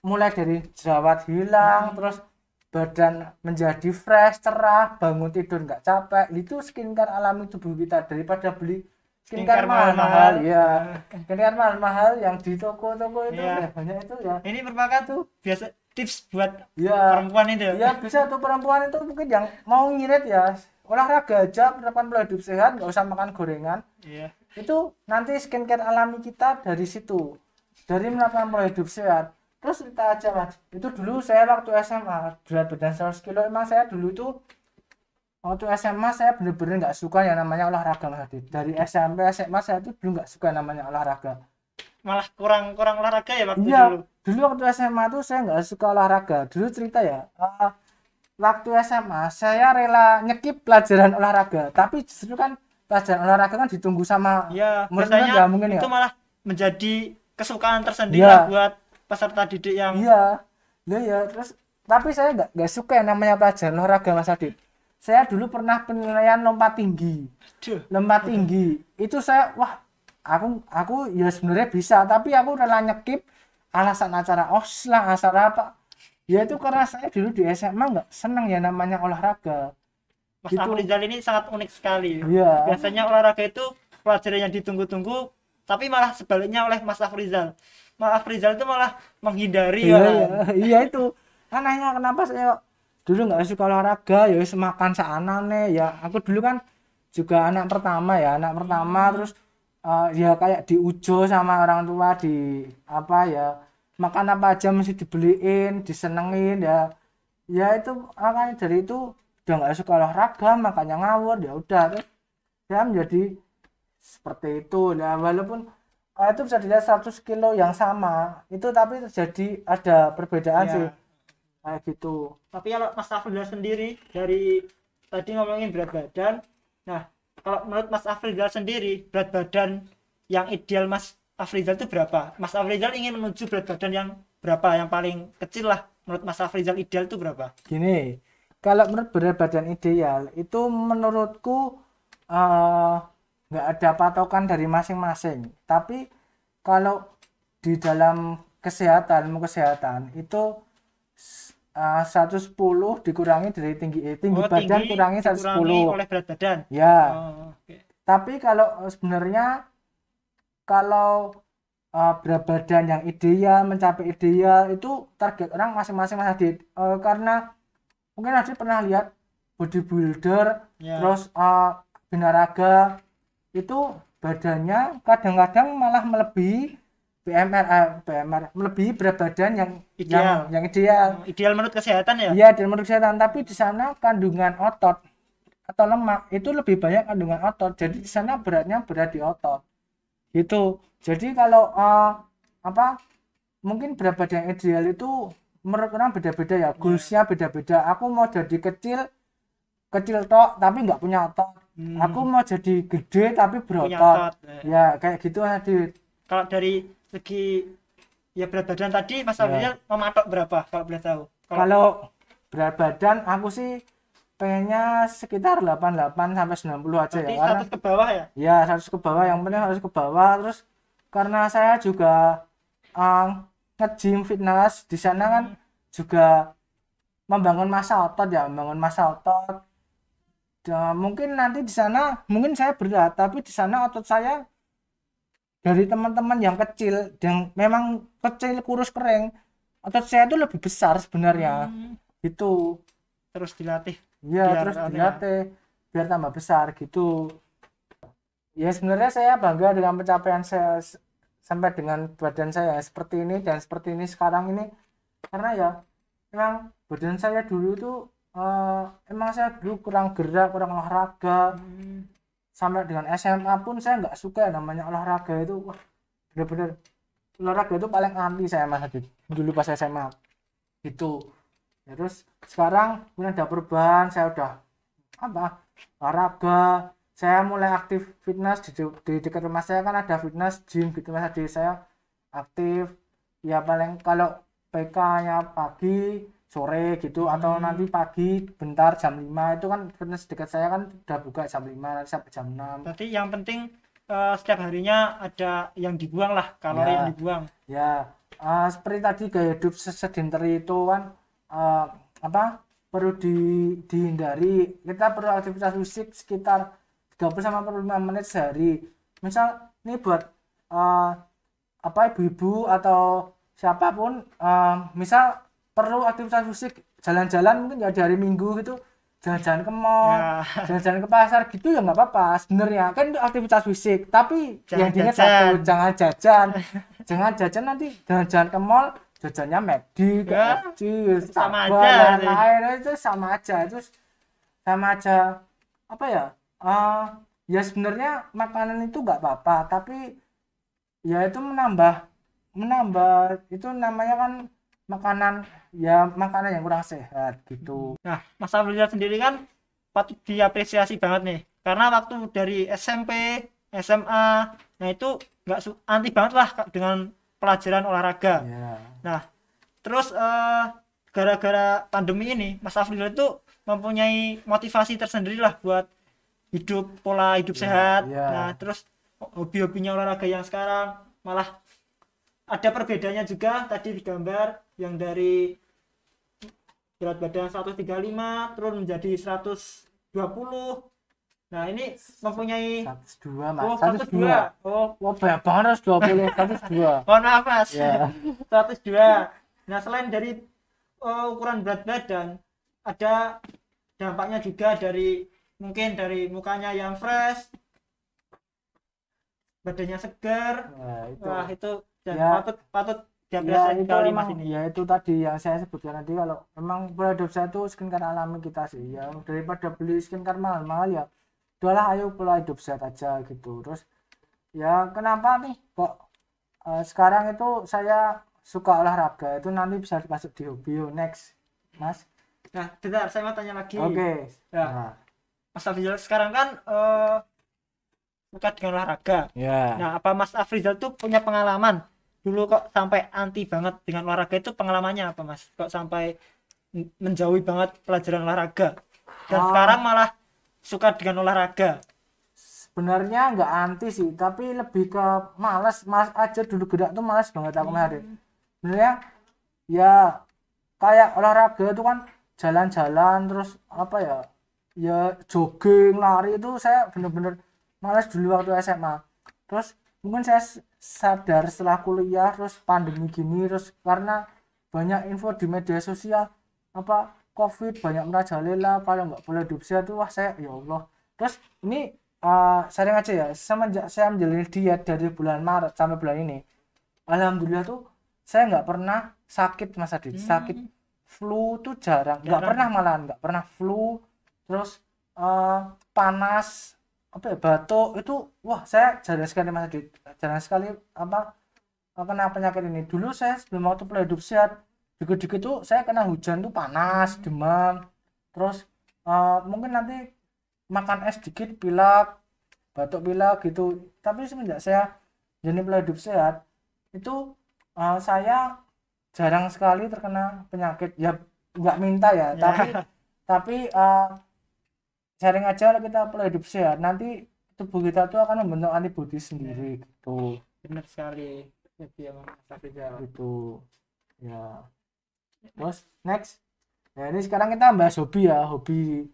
mulai dari jerawat hilang, terus badan menjadi fresh, cerah, bangun tidur nggak capek. Itu skincare alami tubuh kita daripada beli skincare mahal-mahal ya. Skincare mahal-mahal yang di toko-toko itu ya banyak itu ya. Ini merupakan tuh biasa tips buat ya, perempuan itu ya bisa tuh perempuan itu mungkin yang mau ngirit ya olahraga aja, menerapkan pola hidup sehat, nggak usah makan gorengan. Itu nanti skincare alami kita dari situ, dari menerapkan pola hidup sehat. Terus kita aja Mas, itu dulu saya waktu SMA berat badan 100 kilo, emang saya dulu itu waktu SMA saya bener-bener nggak suka yang namanya olahraga Mas Adit. Dari SMP SMA saya tuh dulu nggak suka yang namanya olahraga. Malah kurang kurang olahraga ya waktu Iya, dulu. dulu waktu SMA tuh saya nggak suka olahraga. Dulu cerita ya, waktu SMA saya rela nyekip pelajaran olahraga. Tapi justru kan pelajaran olahraga kan ditunggu sama Ya, murid-murid biasanya nggak mungkin ya. itu malah menjadi kesukaan tersendiri Iya, lah buat peserta didik yang iya, iya ya. Terus tapi saya nggak suka yang namanya pelajaran olahraga Mas Adit. Saya dulu pernah penilaian lompat tinggi. aduh, Lompat tinggi itu saya wah aku ya sebenarnya bisa tapi aku rela nyekip alasan acara os lah acara apa ya itu karena saya dulu di SMA nggak seneng ya namanya olahraga Mas gitu. Afrizal ini sangat unik sekali. Iya, Biasanya olahraga itu pelajaran yang ditunggu-tunggu, tapi malah sebaliknya oleh Mas Afrizal. Mas Afrizal itu malah menghindari iya, malah. iya, iya itu anehnya kenapa saya dulu nggak suka olahraga ya wis makan seanane ya aku dulu kan juga anak pertama ya anak pertama terus ya kayak diujo sama orang tua di apa ya makan apa aja mesti dibeliin disenengin ya ya itu makanya dari itu udah nggak suka olahraga makanya ngawur ya udah terus saya menjadi seperti itu nah walaupun itu bisa dilihat 100 kilo yang sama itu tapi terjadi ada perbedaan sih Ya, kayak gitu. tapi kalau Mas Afrizal sendiri dari tadi ngomongin berat badan. Nah, kalau menurut Mas Afrizal sendiri, berat badan yang ideal Mas Afrizal itu berapa? Mas Afrizal ingin menuju berat badan yang berapa? Yang paling kecil lah. Menurut Mas Afrizal ideal itu berapa? Gini, kalau menurut berat badan ideal itu menurutku eh, nggak ada patokan dari masing-masing. Tapi kalau di dalam ilmu kesehatan itu 110 dikurangi dari tinggi Oh, badan tinggi kurangi dikurangi 110. oleh berat badan. Ya, Oh, oke. tapi kalau sebenarnya kalau berat badan yang ideal mencapai ideal itu target orang masing-masing Mas Adit. Karena mungkin Adit pernah lihat bodybuilder Ya. terus binaraga itu badannya kadang-kadang malah melebihi BMR melebihi berat badan yang Ideal. yang ideal. Ideal menurut kesehatan ya? Iya, di menurut kesehatan tapi di sana kandungan otot atau lemak itu lebih banyak kandungan otot. Jadi di sana beratnya berat di otot. Gitu. Jadi kalau apa mungkin berat badan yang ideal itu menurut orang beda-beda ya. Goalsnya beda-beda. Aku mau jadi kecil kecil tok tapi nggak punya otot. Aku mau jadi gede tapi Punya berotot. otot. Ya kayak gitu Adit. Kalau dari segi ya berat badan tadi Mas Ya. Afrizal mematok berapa kalau boleh tahu? Kalau berat badan aku sih pengennya sekitar 88 sampai 90 aja berarti ya karena 100 ke bawah ya? ya 100 ke bawah yang penting harus ke bawah terus karena saya juga nge-gym fitness di sana kan juga membangun massa otot ya membangun massa otot. Mungkin nanti di sana mungkin saya berat tapi di sana otot saya dari teman-teman yang kecil yang memang kecil kurus kering otot saya itu lebih besar sebenarnya itu Terus dilatih ya biar terus anu ya. dilatih biar tambah besar gitu ya sebenarnya saya bangga dengan pencapaian saya sampai dengan badan saya yang seperti ini dan seperti ini sekarang ini karena ya emang badan saya dulu tuh emang saya dulu kurang gerak kurang olahraga sampai dengan SMA pun saya nggak suka yang namanya olahraga itu wah bener-bener olahraga itu paling anti saya Mas Adit dulu pas SMA gitu ya, terus sekarang kemudian ada perubahan saya udah apa olahraga saya mulai aktif fitness di dekat rumah saya kan ada fitness gym gitu Mas Adit saya aktif ya paling kalau PK-nya pagi sore gitu atau nanti pagi bentar jam 5 itu kan fitness dekat saya kan udah buka jam 5 nanti sampai jam 6 Berarti yang penting setiap harinya ada yang dibuang lah, kalori Ya. yang dibuang. ya seperti tadi gaya hidup sedentary itu kan apa perlu dihindari kita perlu aktivitas fisik sekitar 30 sampai 45 menit sehari misal ini buat apa ibu-ibu atau siapapun misal perlu aktivitas fisik jalan-jalan mungkin ya di hari Minggu gitu jalan-jalan ke mall Ya. jalan-jalan ke pasar gitu ya nggak apa-apa sebenarnya kan itu aktivitas fisik tapi Jangan yang diingat jajan. satu jangan jajan nanti jalan-jalan ke mall jajannya McD, Ya, KFC, sama Starbucks, aja. lain-lain itu sama aja itu sama aja apa ya, ya sebenarnya makanan itu nggak apa-apa, tapi ya itu menambah menambah itu namanya kan makanan, ya makanan yang kurang sehat gitu. Nah, Mas Afrizal sendiri kan patut diapresiasi banget nih. Karena waktu dari SMP, SMA, nah itu nggak anti banget lah dengan pelajaran olahraga. Ya, Nah, terus gara-gara pandemi ini, Mas Afrizal itu mempunyai motivasi tersendiri lah buat hidup pola hidup ya, sehat. ya. Nah, terus hobi-hobinya olahraga yang sekarang malah ada perbedaannya juga tadi digambar yang dari berat badan 135 turun menjadi 120. Nah, ini mempunyai 102 mas, oh 102. 102. Oh, Wah banyak banget, 120, 102. mohon maaf Mas. Ya, 102. Nah, selain dari ukuran berat badan, ada dampaknya juga dari mungkin dari mukanya yang fresh, badannya segar. ya itu. Wah, itu dan Ya, patut patut ya diapresiasi itu sekali emang, Mas ini. ya itu tadi yang saya sebutkan tadi, kalau emang pola hidup saya itu skincare alami kita sih, ya daripada beli skincare mahal-mahal, ya udahlah ayo pola hidup sehat aja gitu. Terus ya kenapa nih kok sekarang itu saya suka olahraga, itu nanti bisa masuk di hobi. Next mas. Nah, bentar, saya mau tanya lagi. Oke. Ya, Nah, Mas Afrizal sekarang kan suka dengan olahraga. ya. Nah, apa Mas Afrizal tuh punya pengalaman dulu kok sampai anti banget dengan olahraga, itu pengalamannya apa Mas? Kok sampai menjauhi banget pelajaran olahraga dan sekarang malah suka dengan olahraga? Sebenarnya nggak anti sih, tapi lebih ke malas, mas aja dulu gerak tuh malas banget aku kemarin. Sebenarnya ya kayak olahraga itu kan jalan-jalan, terus apa ya, ya jogging, lari, itu saya bener-bener malas dulu waktu SMA. Terus mungkin saya sadar setelah kuliah, terus pandemi gini, terus karena banyak info di media sosial apa COVID banyak merajalela, kalau nggak boleh hidup sehat tuh, wah saya ya Allah. Terus ini sharing aja ya, semenjak saya menjalani diet dari bulan Maret sampai bulan ini, alhamdulillah tuh saya nggak pernah sakit mas Adit. Sakit flu tuh jarang, nggak Jarang. pernah, malahan nggak pernah flu. Terus panas, apa ya, batuk itu, wah saya jarang sekali mas Adit, jarang sekali apa kena penyakit ini. Dulu saya sebelum waktu pola hidup sehat, dikit-dikit tuh saya kena hujan tuh panas, demam, terus mungkin nanti makan es dikit pilek, batuk pilek gitu. Tapi semenjak saya jadi pola hidup sehat itu saya jarang sekali terkena penyakit, ya nggak minta ya, tapi sharing aja lah, kita pola hidup sehat nanti tubuh kita tuh akan membentuk antibodi sendiri gitu. Benar sekali. Jadi ya Mas Afrizal. Gitu ya. Terus next ya, ini sekarang kita bahas hobi ya, hobi.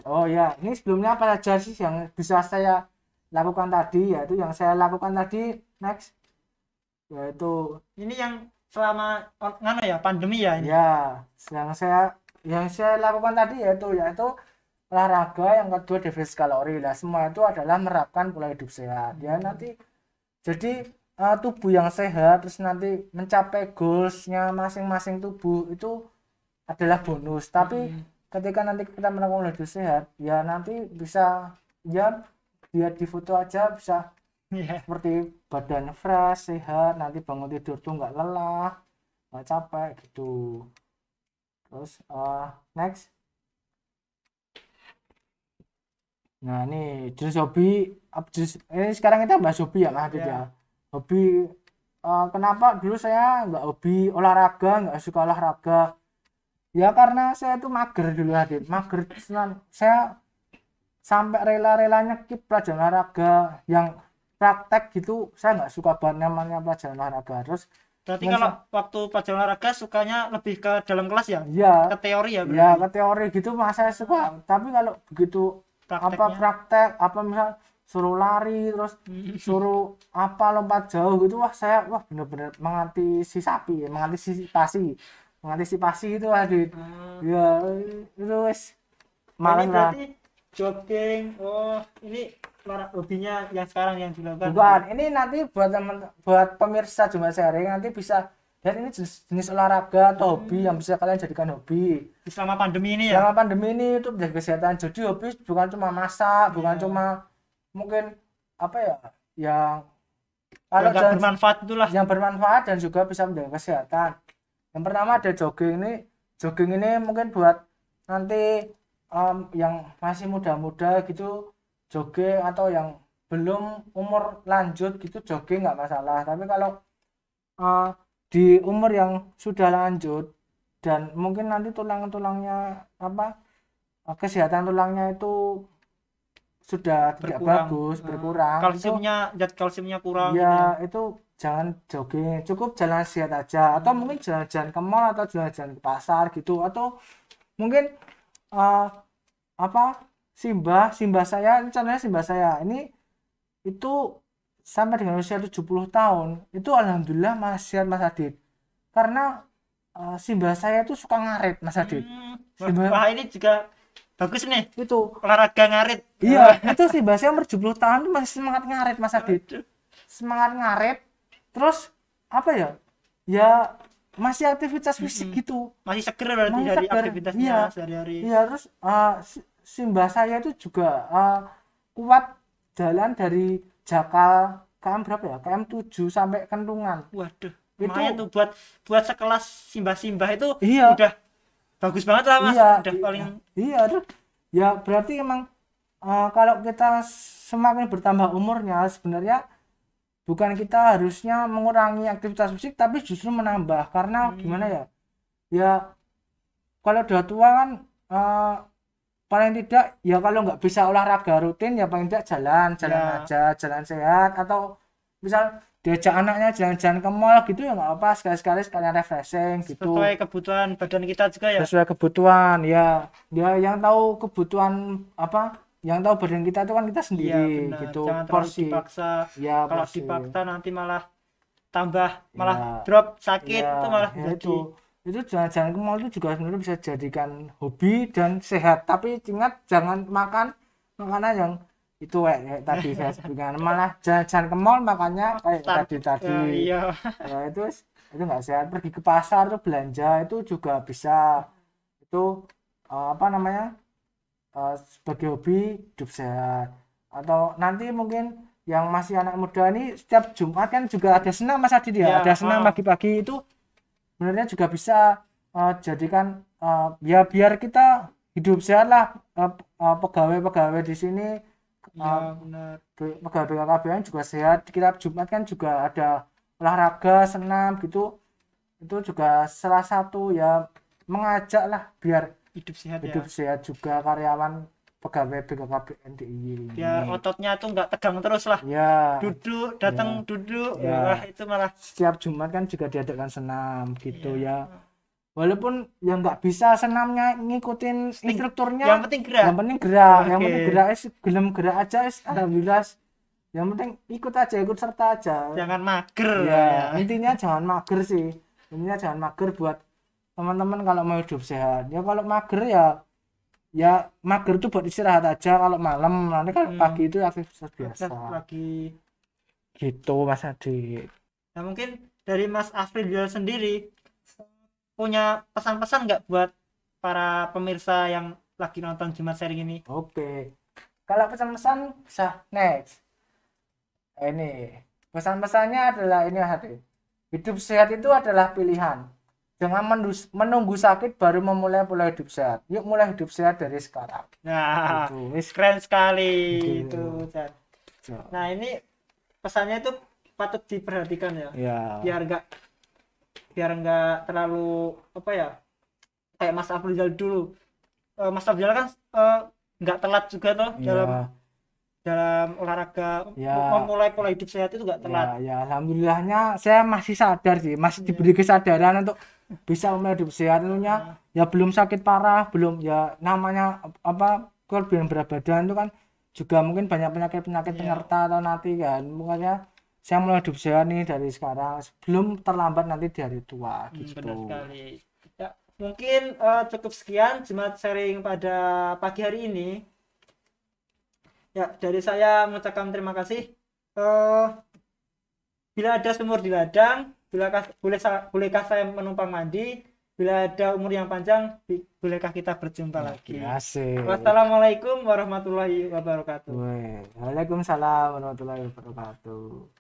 Oh ya, ini sebelumnya apa saja sih yang bisa saya lakukan tadi, yaitu yang saya lakukan tadi. Next yaitu Ini yang selama ngano ya pandemi ya ini. ya yang saya lakukan tadi yaitu olahraga, yang kedua defisit kalori. Lah semua itu adalah menerapkan pola hidup sehat ya, nanti jadi tubuh yang sehat, terus nanti mencapai goalsnya masing-masing tubuh itu adalah bonus. Tapi ketika nanti kita melakukan pola hidup sehat, ya nanti bisa, ya dia di foto aja bisa Iya. seperti badan fresh, sehat, nanti bangun tidur tuh nggak lelah, nggak capek gitu. Terus next. Nah ini jenis hobi, ini sekarang kita bahas hobi ya Mas Adit ya. Hobi, kenapa dulu saya nggak hobi olahraga, nggak suka olahraga, ya karena saya tuh mager dulu Adit, mager. Saya sampai rela-relanya skip pelajaran olahraga yang praktek gitu, saya nggak suka banget namanya pelajaran olahraga. Terus Berarti kalau waktu pelajaran olahraga sukanya lebih ke dalam kelas ya? ya, Ke teori ya ya berarti? ke teori gitu mas saya suka, tapi kalau begitu apa Prakteknya. praktek, apa misal suruh lari, terus suruh apa lompat jauh gitu, wah saya bener-bener mengantisipasi itu Adit. Ya itu wes malas Ini lah. berarti jogging. Oh, ini hobinya yang sekarang yang dilakukan. Bukan, ini nanti buat pemirsa Jumat Sharing nanti bisa Dan ini jenis olahraga atau hobi yang bisa kalian jadikan hobi selama pandemi ini ya. selama pandemi ini itu menjaga kesehatan. Jadi hobi bukan cuma masak, bukan cuma mungkin apa ya, yang kalau Yang bermanfaat itulah. yang bermanfaat dan juga bisa menjaga kesehatan. Yang pertama ada jogging ini. Jogging ini mungkin buat nanti yang masih muda-muda gitu jogging, atau yang belum umur lanjut gitu jogging nggak masalah. Tapi kalau di umur yang sudah lanjut dan mungkin nanti tulang-tulangnya kesehatan tulangnya itu sudah tidak bagus, berkurang, kalsiumnya, zat kalsiumnya kurang gitu ya itu jangan jogging, cukup jalan sehat aja, atau mungkin jalan-jalan ke mall atau jalan-jalan ke pasar gitu, atau mungkin simbah saya, contohnya simbah saya ini itu sampai dengan usia 70 tahun itu alhamdulillah masih sehat Mas Adit, karena simbah saya itu suka ngarit Mas Adit. Wah, ini juga bagus nih, itu olahraga ngarit. iya, itu simbah saya umur 70 tahun itu masih semangat ngarit Mas Adit. Semangat ngarit, terus apa ya, ya masih aktivitas fisik gitu, masih seger berarti masih dari seger. aktivitasnya sehari-hari. Iya, terus simbah saya itu juga kuat jalan dari Jakal KM berapa ya, KM 7 sampai Kentungan. Waduh, Itu lumayan tuh buat sekelas simbah-simbah itu. Iya, udah bagus banget lah Mas. iya, Udah paling iya tuh ya, berarti emang kalau kita semakin bertambah umurnya sebenarnya bukan kita harusnya mengurangi aktivitas fisik, tapi justru menambah. Karena gimana ya, ya kalau udah tua kan paling tidak ya kalau nggak bisa olahraga rutin ya paling tidak jalan aja, jalan sehat, atau misal diajak anaknya jalan-jalan ke mall gitu ya nggak apa, sekali-sekali sekalian refreshing gitu, sesuai kebutuhan badan kita juga ya. sesuai kebutuhan ya, dia yang tahu kebutuhan yang tahu badan kita itu kan kita sendiri. Benar. Gitu. Jangan terlalu Porsi dipaksa. ya, Kalau porsi dipaksa nanti malah tambah malah ya, drop sakit ya, itu malah ya jadi itu jalan-jalan ke mall itu juga sebenarnya bisa jadikan hobi dan sehat, tapi ingat jangan makan makanan yang itu kayak tadi saya sebutkan, malah jalan-jalan ke mall makannya kayak tadi iya. ya itu nggak sehat. Pergi ke pasar tuh belanja itu juga bisa, itu sebagai hobi hidup sehat. Atau nanti mungkin yang masih anak muda ini setiap Jumat kan juga ada senam Mas Adit ya, ada senam pagi-pagi, itu sebenarnya juga bisa jadikan ya biar kita hidup sehat lah. Pegawai-pegawai di sini Benar. pegawai BKKBN juga sehat. Kita Jumat kan juga ada olahraga senam gitu, itu juga salah satu ya mengajak lah biar Hidup sehat sehat juga karyawan pegawai BKKBN DIY. Biar ototnya tuh nggak tegang terus lah. Ya. Duduk, datang duduk. Ya. Wah, itu malah Setiap Jumat kan juga diadakan senam gitu ya. Walaupun ya nggak bisa senamnya ngikutin instrukturnya. Yang penting gerak. Yang penting gerak. Yang penting gerak gelem gerak aja alhamdulillah. Yang penting ikut aja, ikut serta aja. Jangan mager. Ya, intinya jangan mager sih. Intinya jangan mager buat teman-teman kalau mau hidup sehat. Ya kalau mager ya mager itu buat istirahat aja kalau malam, nanti kalau pagi itu aktivitas biasa lagi gitu Mas Adi. Nah mungkin dari Mas Afrizal sendiri punya pesan-pesan nggak buat para pemirsa yang lagi nonton Jumat Sharing ini? Oke, kalau pesan-pesan bisa next. Ini pesan-pesannya adalah ini Mas Adi, hidup sehat itu adalah pilihan. Jangan menunggu sakit baru memulai pola hidup sehat. Yuk mulai hidup sehat dari sekarang. Nah, gitu. Keren sekali gitu. itu. Nah ini pesannya itu patut diperhatikan ya. Biar nggak terlalu kayak Mas Afrizal dulu. Mas Afrizal kan nggak telat juga tuh dalam olahraga, memulai pola hidup sehat itu nggak telat. Ya alhamdulillahnya saya masih sadar sih, masih diberi kesadaran untuk bisa memulai hidup sehat. Tentunya ya belum sakit parah, belum ya namanya kelebihan berat badan itu kan juga mungkin banyak penyakit penyerta atau nanti kan. Makanya saya mulai hidup sehat nih dari sekarang sebelum terlambat nanti di hari tua gitu. Benar sekali. Ya, mungkin cukup sekian Jumat Sharing pada pagi hari ini. Ya, dari saya mengucapkan terima kasih. Bila ada sumur di ladang, bolehkah saya menumpang mandi? Bila ada umur yang panjang, bolehkah kita berjumpa lagi? Asik. Wassalamualaikum warahmatullahi wabarakatuh. Weh, Waalaikumsalam warahmatullahi wabarakatuh.